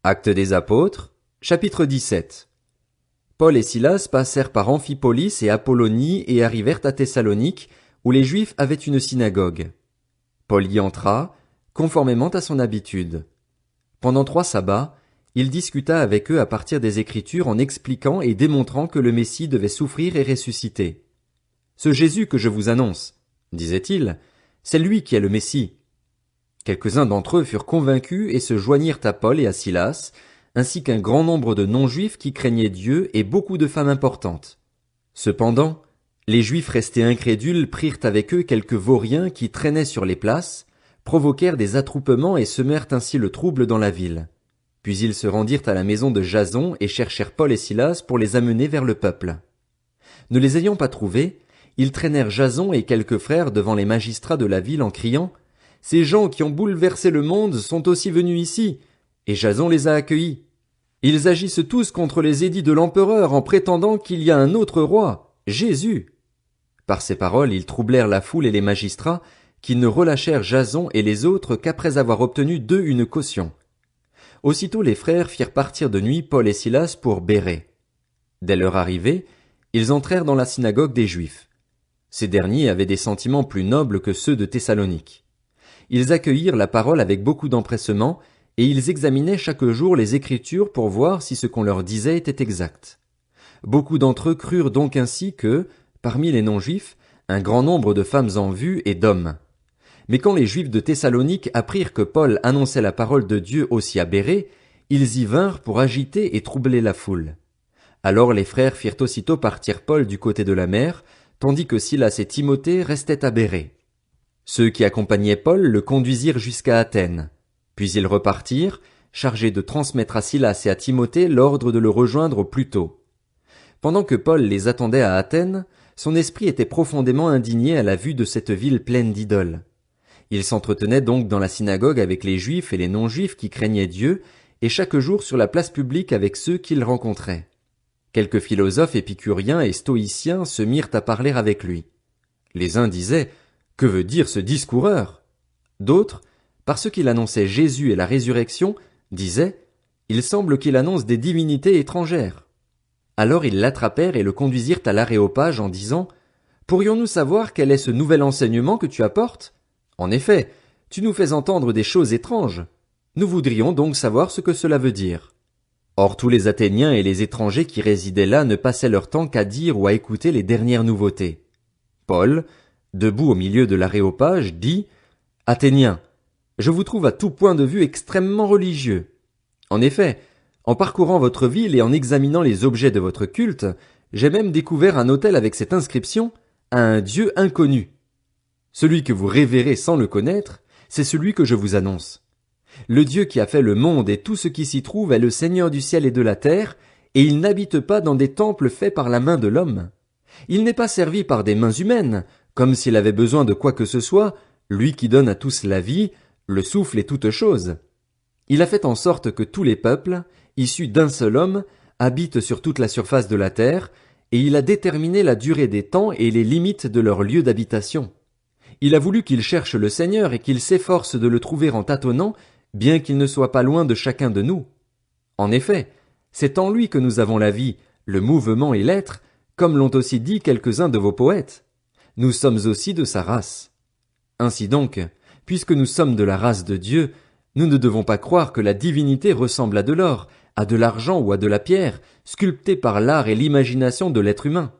Actes des Apôtres, chapitre 17. Paul et Silas passèrent par Amphipolis et Apollonie et arrivèrent à Thessalonique, où les Juifs avaient une synagogue. Paul y entra, conformément à son habitude. Pendant 3 sabbats, il discuta avec eux à partir des Écritures en expliquant et démontrant que le Messie devait souffrir et ressusciter. Ce Jésus que je vous annonce, disait-il, c'est lui qui est le Messie. Quelques-uns d'entre eux furent convaincus et se joignirent à Paul et à Silas, ainsi qu'un grand nombre de non-juifs qui craignaient Dieu et beaucoup de femmes importantes. Cependant, les Juifs restés incrédules prirent avec eux quelques vauriens qui traînaient sur les places, provoquèrent des attroupements et semèrent ainsi le trouble dans la ville. Puis ils se rendirent à la maison de Jason et cherchèrent Paul et Silas pour les amener vers le peuple. Ne les ayant pas trouvés, ils traînèrent Jason et quelques frères devant les magistrats de la ville en criant: « Ces gens qui ont bouleversé le monde sont aussi venus ici. » Et Jason les a accueillis. Ils agissent tous contre les édits de l'empereur en prétendant qu'il y a un autre roi, Jésus. Par ces paroles, ils troublèrent la foule et les magistrats, qui ne relâchèrent Jason et les autres qu'après avoir obtenu d'eux une caution. Aussitôt les frères firent partir de nuit Paul et Silas pour Bérée. Dès leur arrivée, ils entrèrent dans la synagogue des Juifs. Ces derniers avaient des sentiments plus nobles que ceux de Thessalonique. Ils accueillirent la parole avec beaucoup d'empressement, et ils examinaient chaque jour les Écritures pour voir si ce qu'on leur disait était exact. Beaucoup d'entre eux crurent donc ainsi que, parmi les non-juifs, un grand nombre de femmes en vue et d'hommes. Mais quand les Juifs de Thessalonique apprirent que Paul annonçait la parole de Dieu aussi à Bérée, ils y vinrent pour agiter et troubler la foule. Alors les frères firent aussitôt partir Paul du côté de la mer, tandis que Silas et Timothée restaient à Bérée. Ceux qui accompagnaient Paul le conduisirent jusqu'à Athènes. Puis ils repartirent, chargés de transmettre à Silas et à Timothée l'ordre de le rejoindre au plus tôt. Pendant que Paul les attendait à Athènes, son esprit était profondément indigné à la vue de cette ville pleine d'idoles. Il s'entretenait donc dans la synagogue avec les Juifs et les non-Juifs qui craignaient Dieu, et chaque jour sur la place publique avec ceux qu'il rencontrait. Quelques philosophes épicuriens et stoïciens se mirent à parler avec lui. Les uns disaient: « Que veut dire ce discoureur ?» D'autres, parce qu'il annonçait Jésus et la résurrection, disaient: « Il semble qu'il annonce des divinités étrangères. » Alors ils l'attrapèrent et le conduisirent à l'Aréopage en disant: « Pourrions-nous savoir quel est ce nouvel enseignement que tu apportes? En effet, tu nous fais entendre des choses étranges. Nous voudrions donc savoir ce que cela veut dire. » Or tous les Athéniens et les étrangers qui résidaient là ne passaient leur temps qu'à dire ou à écouter les dernières nouveautés. Paul, debout au milieu de l'Aréopage, dit: « Athéniens, je vous trouve à tout point de vue extrêmement religieux. En effet, en parcourant votre ville et en examinant les objets de votre culte, j'ai même découvert un autel avec cette inscription: à un Dieu inconnu. Celui que vous révérez sans le connaître, c'est celui que je vous annonce. Le Dieu qui a fait le monde et tout ce qui s'y trouve est le Seigneur du ciel et de la terre, et il n'habite pas dans des temples faits par la main de l'homme. Il n'est pas servi par des mains humaines, comme s'il avait besoin de quoi que ce soit, lui qui donne à tous la vie, le souffle et toutes choses. Il a fait en sorte que tous les peuples, issus d'un seul homme, habitent sur toute la surface de la terre, et il a déterminé la durée des temps et les limites de leur lieu d'habitation. Il a voulu qu'ils cherchent le Seigneur et qu'ils s'efforcent de le trouver en tâtonnant, bien qu'il ne soit pas loin de chacun de nous. En effet, c'est en lui que nous avons la vie, le mouvement et l'être, comme l'ont aussi dit quelques-uns de vos poètes. Nous sommes aussi de sa race. Ainsi donc, puisque nous sommes de la race de Dieu, nous ne devons pas croire que la divinité ressemble à de l'or, à de l'argent ou à de la pierre, sculptée par l'art et l'imagination de l'être humain.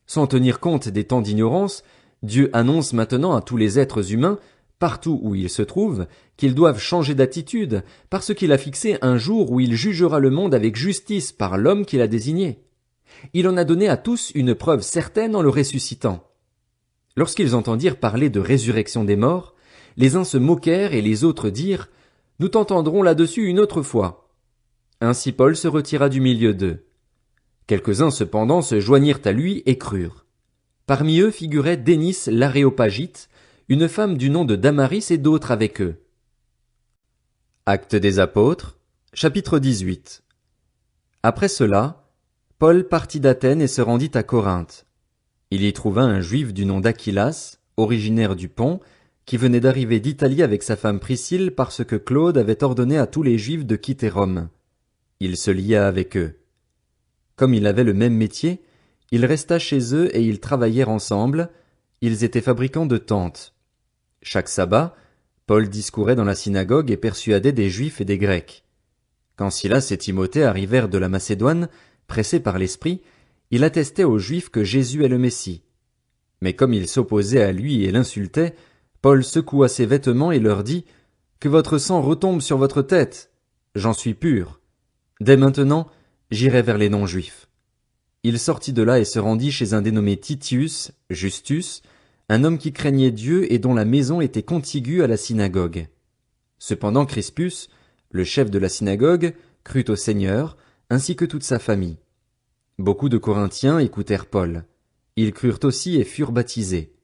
Sans tenir compte des temps d'ignorance, Dieu annonce maintenant à tous les êtres humains, partout où ils se trouvent, qu'ils doivent changer d'attitude, parce qu'il a fixé un jour où il jugera le monde avec justice par l'homme qu'il a désigné. Il en a donné à tous une preuve certaine en le ressuscitant. Lorsqu'ils entendirent parler de résurrection des morts, les uns se moquèrent et les autres dirent: « Nous t'entendrons là-dessus une autre fois. » Ainsi Paul se retira du milieu d'eux. Quelques-uns cependant se joignirent à lui et crurent. Parmi eux figurait Dénice l'Aréopagite, une femme du nom de Damaris et d'autres avec eux. Actes des Apôtres, chapitre 18. Après cela, Paul partit d'Athènes et se rendit à Corinthe. Il y trouva un juif du nom d'Aquilas, originaire du Pont, qui venait d'arriver d'Italie avec sa femme Priscille parce que Claude avait ordonné à tous les juifs de quitter Rome. Il se lia avec eux. Comme il avait le même métier, il resta chez eux et ils travaillèrent ensemble. Ils étaient fabricants de tentes. Chaque sabbat, Paul discourait dans la synagogue et persuadait des Juifs et des Grecs. Quand Silas et Timothée arrivèrent de la Macédoine, pressés par l'Esprit, il attestait aux Juifs que Jésus est le Messie. Mais comme ils s'opposaient à lui et l'insultaient, Paul secoua ses vêtements et leur dit « Que votre sang retombe sur votre tête. J'en suis pur. Dès maintenant, j'irai vers les non-juifs. » Il sortit de là et se rendit chez un dénommé Titius, Justus, un homme qui craignait Dieu et dont la maison était contiguë à la synagogue. Cependant Crispus, le chef de la synagogue, crut au Seigneur, ainsi que toute sa famille. Beaucoup de Corinthiens écoutèrent Paul. Ils crurent aussi et furent baptisés.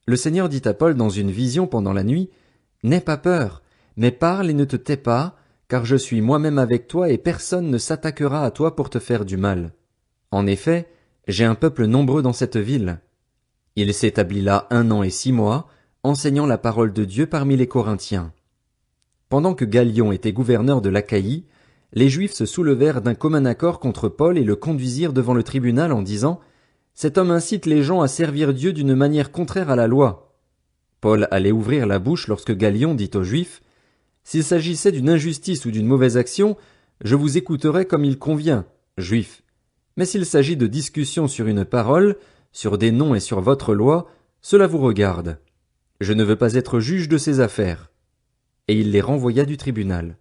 Le Seigneur dit à Paul dans une vision pendant la nuit, « N'aie pas peur, mais parle et ne te tais pas, car je suis moi-même avec toi et personne ne s'attaquera à toi pour te faire du mal. En effet, j'ai un peuple nombreux dans cette ville. » Il s'établit là 1 an et 6 mois, enseignant la parole de Dieu parmi les Corinthiens. Pendant que Gallion était gouverneur de l'Achaïe, les Juifs se soulevèrent d'un commun accord contre Paul et le conduisirent devant le tribunal en disant « Cet homme incite les gens à servir Dieu d'une manière contraire à la loi. » Paul allait ouvrir la bouche lorsque Gallion dit aux Juifs « S'il s'agissait d'une injustice ou d'une mauvaise action, je vous écouterais comme il convient, Juifs. Mais s'il s'agit de discussions sur une parole, sur des noms et sur votre loi, cela vous regarde. Je ne veux pas être juge de ces affaires. » Et il les renvoya du tribunal.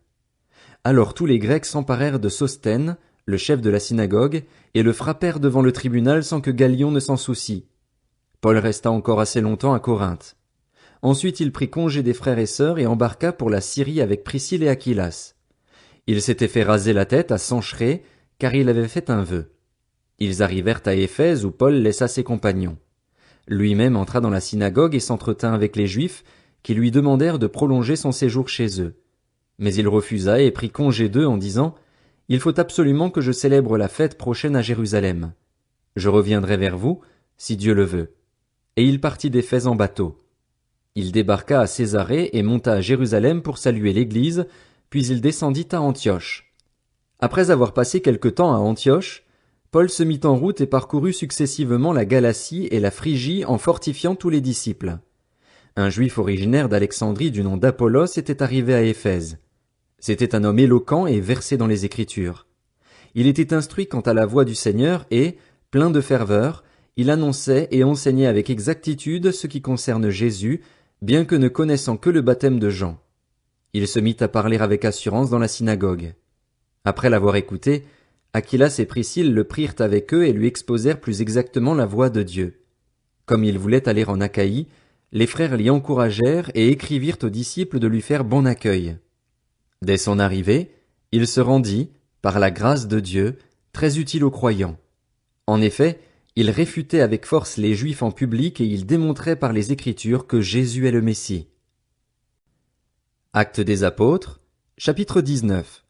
Alors tous les Grecs s'emparèrent de Sosthène, le chef de la synagogue, et le frappèrent devant le tribunal sans que Gallion ne s'en soucie. Paul resta encore assez longtemps à Corinthe. Ensuite il prit congé des frères et sœurs et embarqua pour la Syrie avec Priscille et Aquilas. Il s'était fait raser la tête à Sanchéré, car il avait fait un vœu. Ils arrivèrent à Éphèse où Paul laissa ses compagnons. Lui-même entra dans la synagogue et s'entretint avec les Juifs, qui lui demandèrent de prolonger son séjour chez eux. Mais il refusa et prit congé d'eux en disant « Il faut absolument que je célèbre la fête prochaine à Jérusalem. Je reviendrai vers vous, si Dieu le veut. » Et il partit d'Éphèse en bateau. Il débarqua à Césarée et monta à Jérusalem pour saluer l'Église, puis il descendit à Antioche. Après avoir passé quelque temps à Antioche, Paul se mit en route et parcourut successivement la Galatie et la Phrygie en fortifiant tous les disciples. Un Juif originaire d'Alexandrie du nom d'Apollos était arrivé à Éphèse. C'était un homme éloquent et versé dans les Écritures. Il était instruit quant à la voie du Seigneur et, plein de ferveur, il annonçait et enseignait avec exactitude ce qui concerne Jésus, bien que ne connaissant que le baptême de Jean. Il se mit à parler avec assurance dans la synagogue. Après l'avoir écouté, Aquilas et Priscille le prirent avec eux et lui exposèrent plus exactement la voie de Dieu. Comme il voulait aller en Achaïe, les frères l'y encouragèrent et écrivirent aux disciples de lui faire bon accueil. Dès son arrivée, il se rendit, par la grâce de Dieu, très utile aux croyants. En effet, il réfutait avec force les Juifs en public et il démontrait par les Écritures que Jésus est le Messie. Actes des Apôtres, chapitre 19.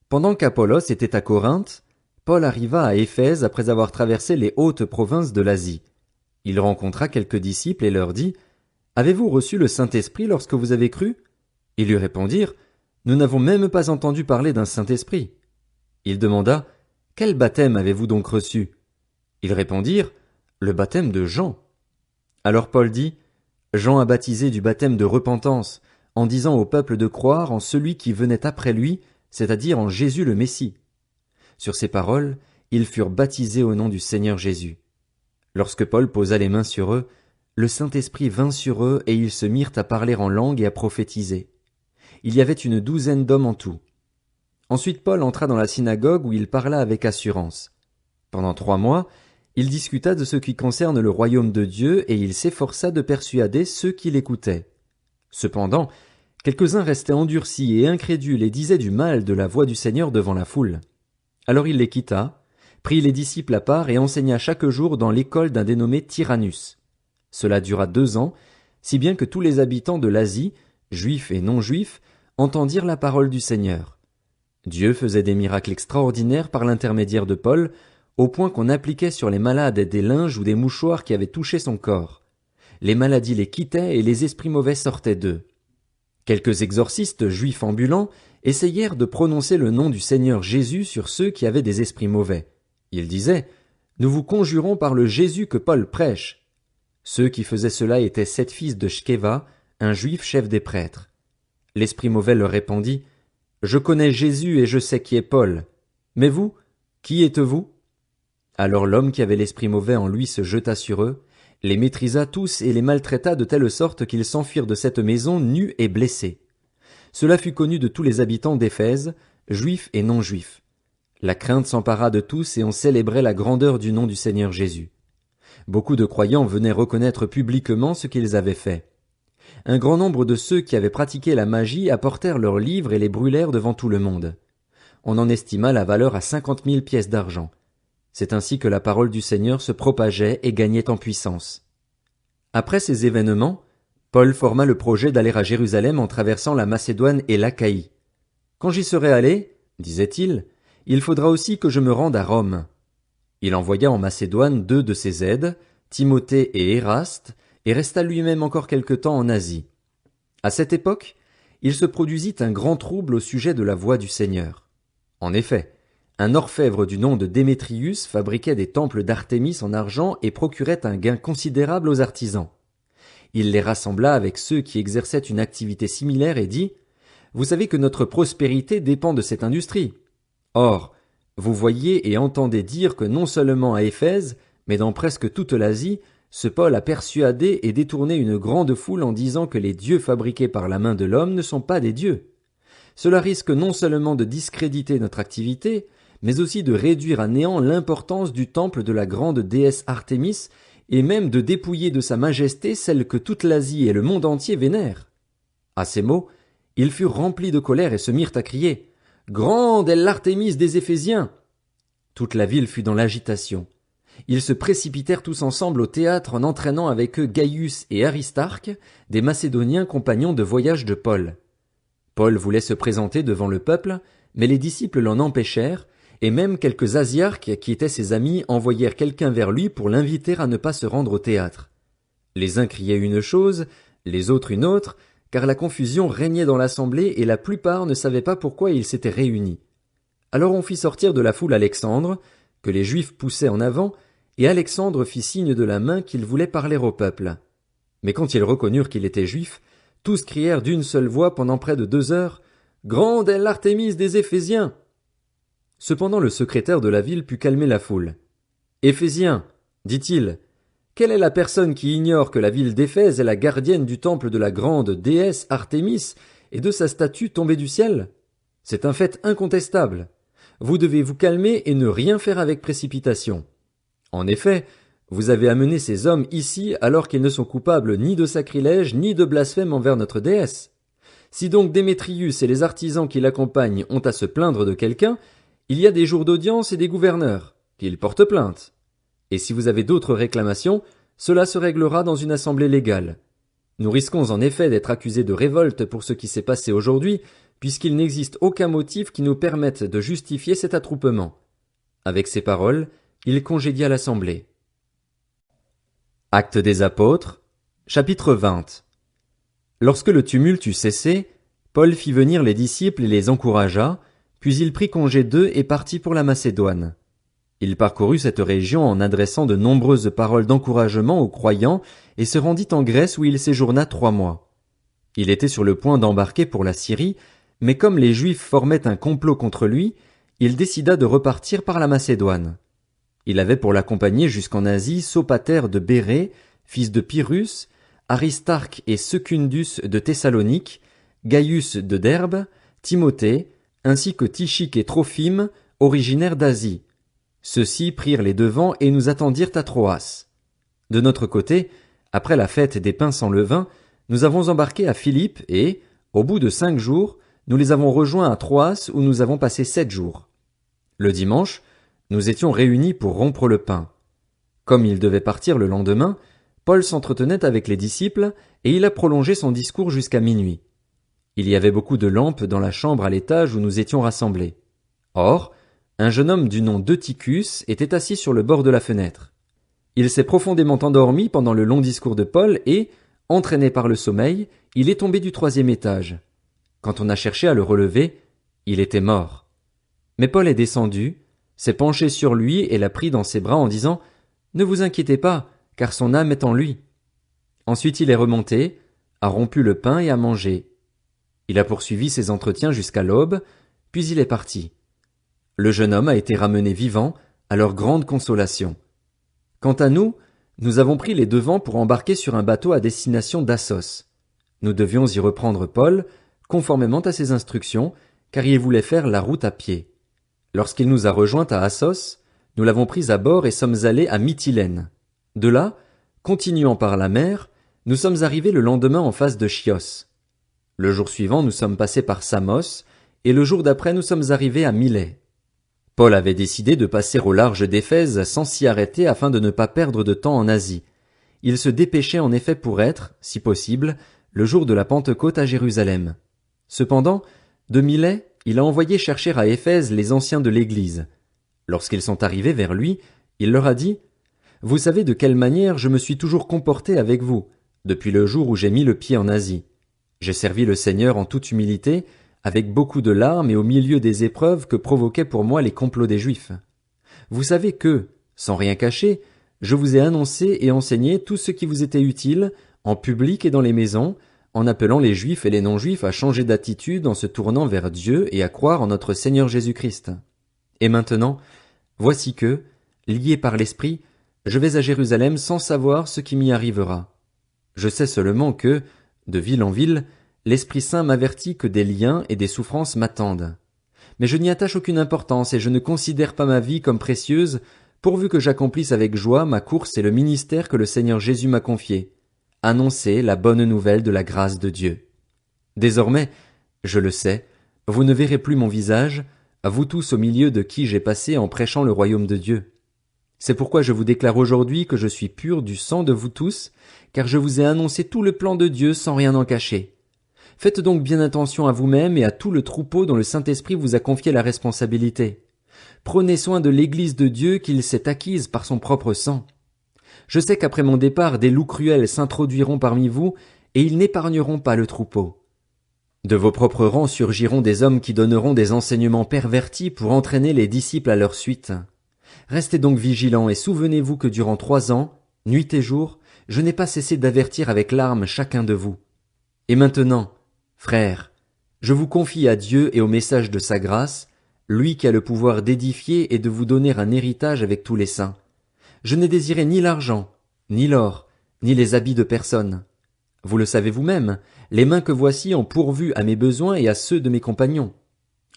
Pendant qu'Apollos était à Corinthe, Paul arriva à Éphèse après avoir traversé les hautes provinces de l'Asie. Il rencontra quelques disciples et leur dit « Avez-vous reçu le Saint-Esprit lorsque vous avez cru ?» Ils lui répondirent « Nous n'avons même pas entendu parler d'un Saint-Esprit. » Il demanda « Quel baptême avez-vous donc reçu ?» Ils répondirent « Le baptême de Jean. » Alors Paul dit « Jean a baptisé du baptême de repentance, en disant au peuple de croire en celui qui venait après lui, c'est-à-dire en Jésus le Messie. » Sur ces paroles, ils furent baptisés au nom du Seigneur Jésus. Lorsque Paul posa les mains sur eux, le Saint-Esprit vint sur eux et ils se mirent à parler en langue et à prophétiser. Il y avait une 12aine d'hommes en tout. Ensuite Paul entra dans la synagogue où il parla avec assurance. Pendant 3 mois, il discuta de ce qui concerne le royaume de Dieu et il s'efforça de persuader ceux qui l'écoutaient. Cependant, quelques-uns restaient endurcis et incrédules et disaient du mal de la voix du Seigneur devant la foule. Alors il les quitta, prit les disciples à part et enseigna chaque jour dans l'école d'un dénommé Tyrannus. Cela dura 2 ans, si bien que tous les habitants de l'Asie, juifs et non-juifs, entendirent la parole du Seigneur. Dieu faisait des miracles extraordinaires par l'intermédiaire de Paul, au point qu'on appliquait sur les malades des linges ou des mouchoirs qui avaient touché son corps. Les maladies les quittaient et les esprits mauvais sortaient d'eux. Quelques exorcistes juifs ambulants essayèrent de prononcer le nom du Seigneur Jésus sur ceux qui avaient des esprits mauvais. Ils disaient, « Nous vous conjurons par le Jésus que Paul prêche. » Ceux qui faisaient cela étaient 7 fils de Shkeva, un juif chef des prêtres. L'esprit mauvais leur répondit, « Je connais Jésus et je sais qui est Paul. Mais vous, qui êtes-vous » Alors l'homme qui avait l'esprit mauvais en lui se jeta sur eux, les maîtrisa tous et les maltraita de telle sorte qu'ils s'enfuirent de cette maison nus et blessés. Cela fut connu de tous les habitants d'Éphèse, juifs et non-juifs. La crainte s'empara de tous et on célébrait la grandeur du nom du Seigneur Jésus. Beaucoup de croyants venaient reconnaître publiquement ce qu'ils avaient fait. Un grand nombre de ceux qui avaient pratiqué la magie apportèrent leurs livres et les brûlèrent devant tout le monde. On en estima la valeur à 50 000 pièces d'argent. C'est ainsi que la parole du Seigneur se propageait et gagnait en puissance. Après ces événements, Paul forma le projet d'aller à Jérusalem en traversant la Macédoine et l'Achaïe. « Quand j'y serai allé, disait-il, il faudra aussi que je me rende à Rome. » Il envoya en Macédoine 2 de ses aides, Timothée et Éraste, et resta lui-même encore quelque temps en Asie. À cette époque, il se produisit un grand trouble au sujet de la voie du Seigneur. En effet, un orfèvre du nom de Démétrius fabriquait des temples d'Artémis en argent et procurait un gain considérable aux artisans. Il les rassembla avec ceux qui exerçaient une activité similaire et dit « Vous savez que notre prospérité dépend de cette industrie. Or, vous voyez et entendez dire que non seulement à Éphèse, mais dans presque toute l'Asie, ce Paul a persuadé et détourné une grande foule en disant que les dieux fabriqués par la main de l'homme ne sont pas des dieux. Cela risque non seulement de discréditer notre activité, mais aussi de réduire à néant l'importance du temple de la grande déesse Artémis et même de dépouiller de sa majesté celle que toute l'Asie et le monde entier vénèrent. » À ces mots, ils furent remplis de colère et se mirent à crier « Grande est l'Artémis des Éphésiens !» Toute la ville fut dans l'agitation. Ils se précipitèrent tous ensemble au théâtre en entraînant avec eux Gaius et Aristarque, des Macédoniens compagnons de voyage de Paul. Paul voulait se présenter devant le peuple, mais les disciples l'en empêchèrent, et même quelques Asiarques qui étaient ses amis envoyèrent quelqu'un vers lui pour l'inviter à ne pas se rendre au théâtre. Les uns criaient une chose, les autres une autre, car la confusion régnait dans l'assemblée et la plupart ne savaient pas pourquoi ils s'étaient réunis. Alors on fit sortir de la foule Alexandre, que les Juifs poussaient en avant, et Alexandre fit signe de la main qu'il voulait parler au peuple. Mais quand ils reconnurent qu'il était juif, tous crièrent d'une seule voix pendant près de 2 heures « Grande est l'Artémis des Éphésiens !» Cependant le secrétaire de la ville put calmer la foule. « Éphésiens, dit-il, quelle est la personne qui ignore que la ville d'Éphèse est la gardienne du temple de la grande déesse Artémis et de sa statue tombée du ciel? C'est un fait incontestable. Vous devez vous calmer et ne rien faire avec précipitation. En effet, vous avez amené ces hommes ici alors qu'ils ne sont coupables ni de sacrilège ni de blasphème envers notre déesse. Si donc Démétrius et les artisans qui l'accompagnent ont à se plaindre de quelqu'un, il y a des jours d'audience et des gouverneurs, qu'ils portent plainte. Et si vous avez d'autres réclamations, cela se réglera dans une assemblée légale. Nous risquons en effet d'être accusés de révolte pour ce qui s'est passé aujourd'hui, puisqu'il n'existe aucun motif qui nous permette de justifier cet attroupement. » Avec ces paroles, il congédia l'assemblée. Actes des Apôtres, chapitre 20. Lorsque le tumulte eut cessé, Paul fit venir les disciples et les encouragea, puis il prit congé d'eux et partit pour la Macédoine. Il parcourut cette région en adressant de nombreuses paroles d'encouragement aux croyants et se rendit en Grèce où il séjourna 3 mois. Il était sur le point d'embarquer pour la Syrie, mais comme les Juifs formaient un complot contre lui, il décida de repartir par la Macédoine. Il avait pour l'accompagner jusqu'en Asie Sopater de Bérée, fils de Pyrrhus, Aristarque et Secundus de Thessalonique, Gaius de Derbe, Timothée, ainsi que Tychique et Trophime, originaires d'Asie. Ceux-ci prirent les devants et nous attendirent à Troas. De notre côté, après la fête des pains sans levain, nous avons embarqué à Philippe et, au bout de 5 jours, nous les avons rejoints à Troas où nous avons passé 7 jours. Le dimanche, nous étions réunis pour rompre le pain. Comme il devait partir le lendemain, Paul s'entretenait avec les disciples et il a prolongé son discours jusqu'à minuit. Il y avait beaucoup de lampes dans la chambre à l'étage où nous étions rassemblés. Or, un jeune homme du nom d'Eutychus était assis sur le bord de la fenêtre. Il s'est profondément endormi pendant le long discours de Paul et, entraîné par le sommeil, il est tombé du 3e étage. Quand on a cherché à le relever, Il était mort. Mais Paul est descendu, s'est penché sur lui et l'a pris dans ses bras en disant « Ne vous inquiétez pas, car son âme est en lui. » Ensuite il est remonté, a rompu le pain et a mangé. Il a poursuivi ses entretiens jusqu'à l'aube, puis il est parti. Le jeune homme a été ramené vivant, à leur grande consolation. Quant à nous, nous avons pris les devants pour embarquer sur un bateau à destination d'Assos. Nous devions y reprendre Paul, conformément à ses instructions, car il voulait faire la route à pied. Lorsqu'il nous a rejoints à Assos, nous l'avons pris à bord et sommes allés à Mytilène. De là, continuant par la mer, nous sommes arrivés le lendemain en face de Chios. Le jour suivant, nous sommes passés par Samos, et le jour d'après, nous sommes arrivés à Milet. Paul avait décidé de passer au large d'Éphèse sans s'y arrêter afin de ne pas perdre de temps en Asie. Il se dépêchait en effet pour être, si possible, le jour de la Pentecôte à Jérusalem. Cependant, de Milet, il a envoyé chercher à Éphèse les anciens de l'Église. Lorsqu'ils sont arrivés vers lui, il leur a dit « Vous savez de quelle manière je me suis toujours comporté avec vous, depuis le jour où j'ai mis le pied en Asie. J'ai servi le Seigneur en toute humilité, avec beaucoup de larmes et au milieu des épreuves que provoquaient pour moi les complots des Juifs. Vous savez que, sans rien cacher, je vous ai annoncé et enseigné tout ce qui vous était utile, en public et dans les maisons, en appelant les Juifs et les non-Juifs à changer d'attitude en se tournant vers Dieu et à croire en notre Seigneur Jésus-Christ. Et maintenant, voici que, lié par l'Esprit, je vais à Jérusalem sans savoir ce qui m'y arrivera. Je sais seulement que, de ville en ville, l'Esprit Saint m'avertit que des liens et des souffrances m'attendent. Mais je n'y attache aucune importance et je ne considère pas ma vie comme précieuse, pourvu que j'accomplisse avec joie ma course et le ministère que le Seigneur Jésus m'a confié, annoncer la bonne nouvelle de la grâce de Dieu. Désormais, je le sais, vous ne verrez plus mon visage, vous tous au milieu de qui j'ai passé en prêchant le royaume de Dieu. C'est pourquoi je vous déclare aujourd'hui que je suis pur du sang de vous tous, car je vous ai annoncé tout le plan de Dieu sans rien en cacher. Faites donc bien attention à vous-même et à tout le troupeau dont le Saint-Esprit vous a confié la responsabilité. Prenez soin de l'Église de Dieu qu'il s'est acquise par son propre sang. Je sais qu'après mon départ, des loups cruels s'introduiront parmi vous, et ils n'épargneront pas le troupeau. De vos propres rangs surgiront des hommes qui donneront des enseignements pervertis pour entraîner les disciples à leur suite. Restez donc vigilants et souvenez-vous que durant 3 ans, nuit et jour, je n'ai pas cessé d'avertir avec larmes chacun de vous. Et maintenant, frères, je vous confie à Dieu et au message de sa grâce, lui qui a le pouvoir d'édifier et de vous donner un héritage avec tous les saints. Je n'ai désiré ni l'argent, ni l'or, ni les habits de personne. Vous le savez vous-même, les mains que voici ont pourvu à mes besoins et à ceux de mes compagnons.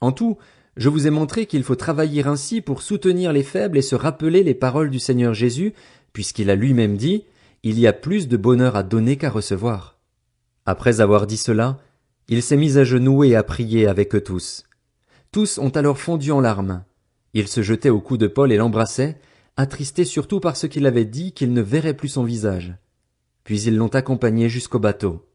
En tout, je vous ai montré qu'il faut travailler ainsi pour soutenir les faibles et se rappeler les paroles du Seigneur Jésus, puisqu'il a lui-même dit « Il y a plus de bonheur à donner qu'à recevoir ». Après avoir dit cela, il s'est mis à genoux et à prier avec eux tous. Tous ont alors fondu en larmes. Ils se jetaient au cou de Paul et l'embrassaient, attristés surtout par ce qu'il avait dit qu'ils ne verraient plus son visage. Puis ils l'ont accompagné jusqu'au bateau.